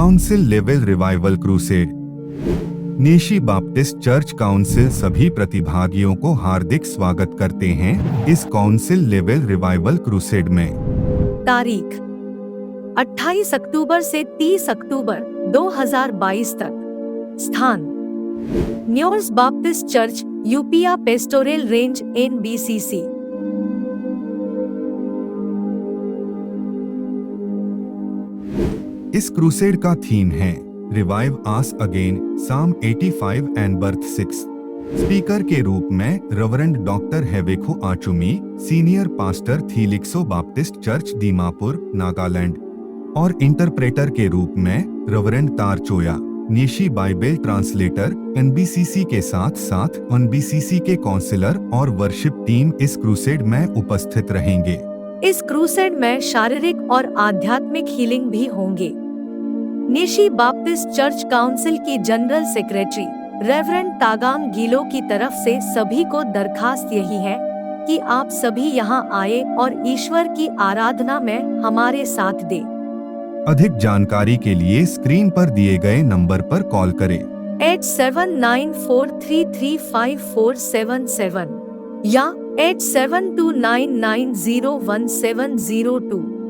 Council level revival crusade. नेशी Baptist church council सभी प्रतिभागियों को हार्दिक स्वागत करते हैं इस काउंसिल लेवल रिवाइवल क्रूसेड में। तारीख 28 अक्टूबर से 30 अक्टूबर 2022 तक। स्थान न्यूज़ बाप्टिस्ट चर्च, यूपिया पेस्टोरल रेंज, NBCC। इस क्रूसेड का थीम है revive us again, Psalm 85 and बर्थ 6। स्पीकर के रूप में Reverend doctor Hevekho Achumi, senior pastor Thilixo Baptist church, Dimapur, Nagaland, और इंटरप्रेटर के रूप में रेवरेंड तार चोया, नेशी बाइबल ट्रांसलेटर, NBCC के साथ साथ NBCC के काउंसलर और वर्शिप टीम इस क्रूसेड में उपस्थित रहेंगे। इस क्रूसेड में शारीरिक और आध्यात्मिक हीलिंग भी होंगे। नेशी बाप्टिस्ट चर्च काउंसिल की जनरल सेक्रेटरी रेवरेंड तागांग गीलो की तरफ से सभी को दरखास्त यही है कि आप सभी यहां आए और ईश्वर की आराधना में हमारे साथ दें। अधिक जानकारी के लिए स्क्रीन पर दिए गए नंबर पर कॉल करें 8794335477 या 8729901702।